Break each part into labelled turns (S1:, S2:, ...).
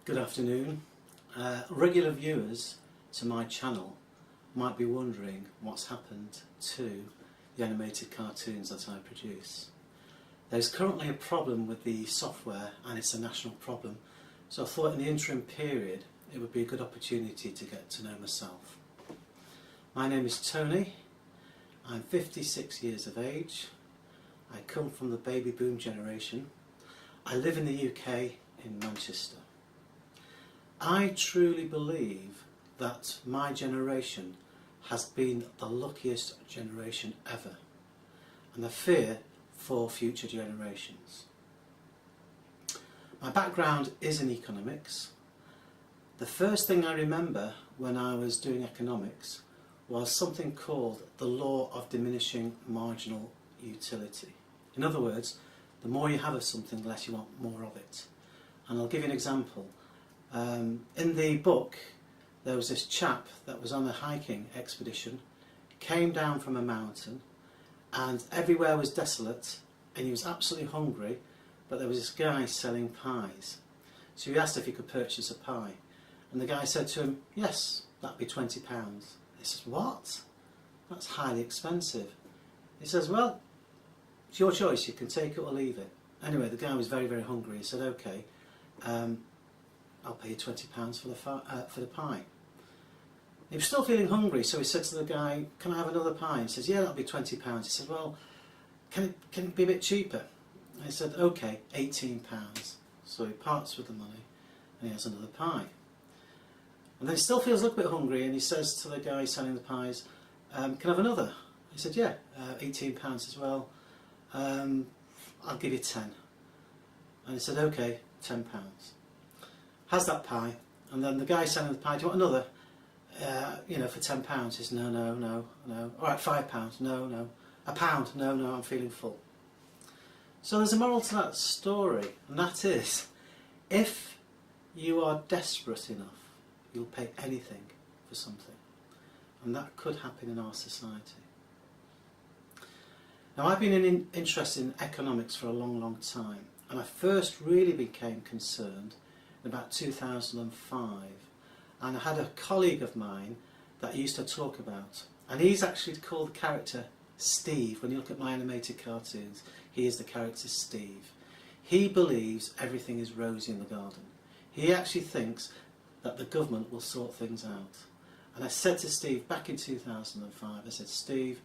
S1: Good afternoon. Regular viewers to my channel might be wondering what's happened to the animated cartoons that I produce. There's currently a problem with the software and it's a national problem, so I thought in the interim period it would be a good opportunity to get to know myself. My name is Tony, I'm 56 years of age, I come from the baby boom generation, I live in the UK in Manchester. I truly believe that my generation has been the luckiest generation ever, and I fear for future generations. My background is in economics. The first thing I remember when I was doing economics was something called the law of diminishing marginal utility. In other words, the more you have of something, the less you want more of it. And I'll give you an example. In the book there was this chap that was on a hiking expedition, came down from a mountain and everywhere was desolate and he was absolutely hungry, but there was this guy selling pies. So he asked if he could purchase a pie, and the guy said to him, yes, that'd be £20. He says, what? That's highly expensive. He says, well, it's your choice, you can take it or leave it. Anyway, the guy was very, very hungry. He said, okay, I'll pay you £20 for the pie. He was still feeling hungry, so he said to the guy, can I have another pie? He says, yeah, that'll be £20. He said, well, can it be a bit cheaper? And he said, okay, £18. So he parts with the money and he has another pie. And then he still feels a little bit hungry and he says to the guy selling the pies, can I have another? He said, yeah, £18 as well. I'll give you 10. And he said, okay, £10. Has that pie, and then the guy selling the pie, do you want another? For £10. He says, no. Alright, £5. No. £1. No, I'm feeling full. So there's a moral to that story, and that is, if you are desperate enough, you'll pay anything for something. And that could happen in our society. Now, I've been interested in economics for a long, long time, and I first really became concerned in about 2005, and I had a colleague of mine that I used to talk about, and he's actually called the character Steve. When you look at my animated cartoons, he is the character Steve. He believes everything is rosy in the garden. He actually thinks that the government will sort things out. And I said to Steve back in 2005, I said, Steve,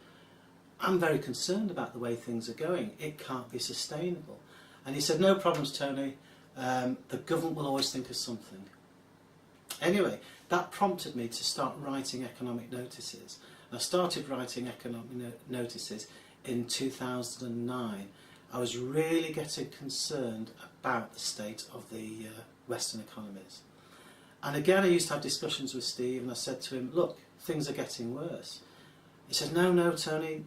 S1: I'm very concerned about the way things are going. It can't be sustainable. And he said, no problems, Tony. The government will always think of something. Anyway, that prompted me to start writing economic notices. And I started writing economic notices in 2009. I was really getting concerned about the state of the Western economies. And again, I used to have discussions with Steve, and I said to him, look, things are getting worse. He said, no, Tony,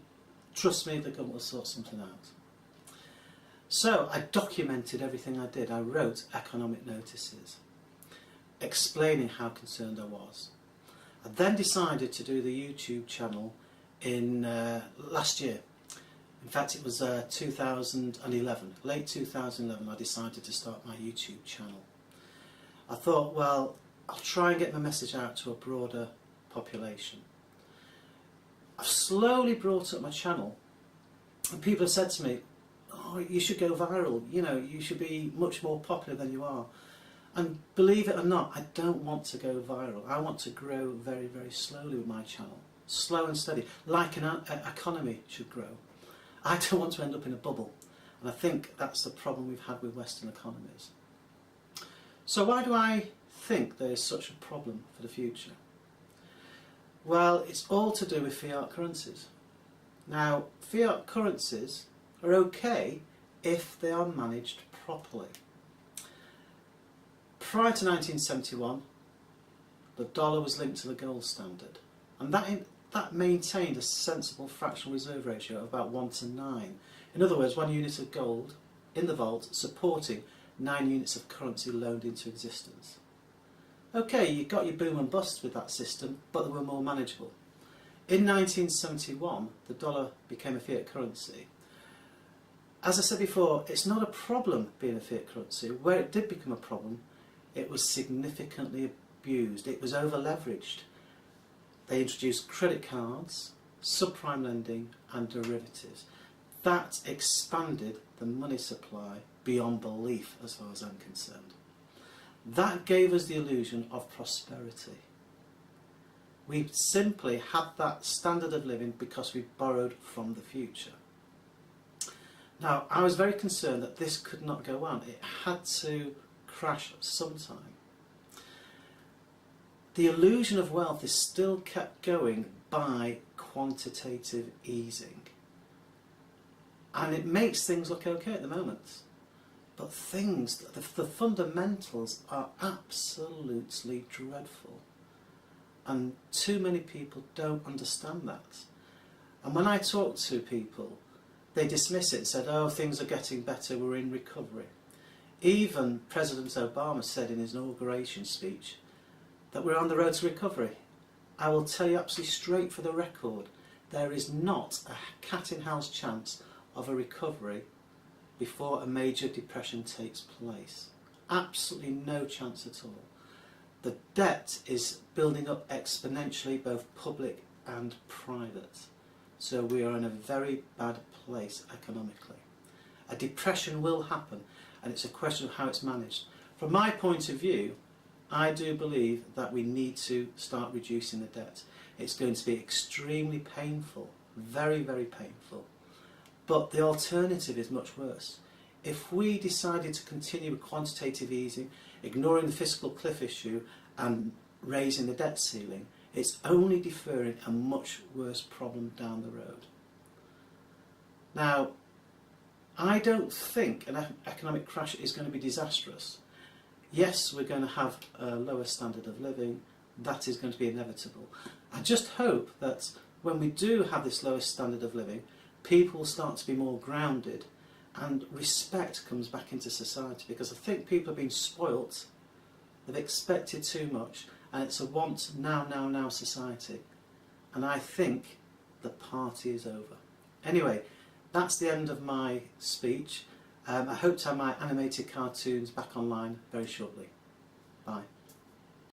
S1: trust me, the government will sort something out. So I documented everything I did. I wrote economic notices explaining how concerned I was. I then decided to do the YouTube channel in last year. In fact, it was 2011, late 2011, I decided to start my YouTube channel. I thought, well, I'll try and get my message out to a broader population. I've slowly brought up my channel, and people have said to me, oh, you should go viral, you should be much more popular than you are. And believe it or not, I don't want to go viral. I want to grow very, very slowly with my channel. Slow and steady, like an economy should grow. I don't want to end up in a bubble. And I think that's the problem we've had with Western economies. So why do I think there is such a problem for the future? Well, it's all to do with fiat currencies. Now, fiat currencies are okay if they are managed properly. Prior to 1971, the dollar was linked to the gold standard, and that maintained a sensible fractional reserve ratio of about 1 to 9. In other words, 1 unit of gold in the vault supporting 9 units of currency loaned into existence. Okay, you got your boom and bust with that system, but they were more manageable. In 1971, the dollar became a fiat currency, As I said before, it's not a problem being a fiat currency. Where it did become a problem it was significantly abused. It was over-leveraged. They introduced credit cards, subprime lending and derivatives. That expanded the money supply beyond belief as far as I'm concerned. That gave us the illusion of prosperity. We simply had that standard of living because we borrowed from the future. Now, I was very concerned that this could not go on. It had to crash sometime. The illusion of wealth is still kept going by quantitative easing. And it makes things look okay at the moment. But the fundamentals are absolutely dreadful. And too many people don't understand that. And when I talk to people, they dismiss it and said, oh, things are getting better, we're in recovery. Even President Obama said in his inauguration speech that we're on the road to recovery. I will tell you absolutely straight for the record, there is not a cat-in-house chance of a recovery before a major depression takes place. Absolutely no chance at all. The debt is building up exponentially, both public and private. So we are in a very bad place economically. A depression will happen, and it's a question of how it's managed. From my point of view, I do believe that we need to start reducing the debt. It's going to be extremely painful, very, very painful. But the alternative is much worse. If we decided to continue with quantitative easing, ignoring the fiscal cliff issue and raising the debt ceiling, it's only deferring a much worse problem down the road. Now, I don't think an economic crash is going to be disastrous. Yes, we're going to have a lower standard of living. That is going to be inevitable. I just hope that when we do have this lower standard of living, people will start to be more grounded and respect comes back into society, because I think people have been spoilt, they've expected too much, and it's a want now society. And I think the party is over. Anyway, that's the end of my speech. I hope to have my animated cartoons back online very shortly. Bye.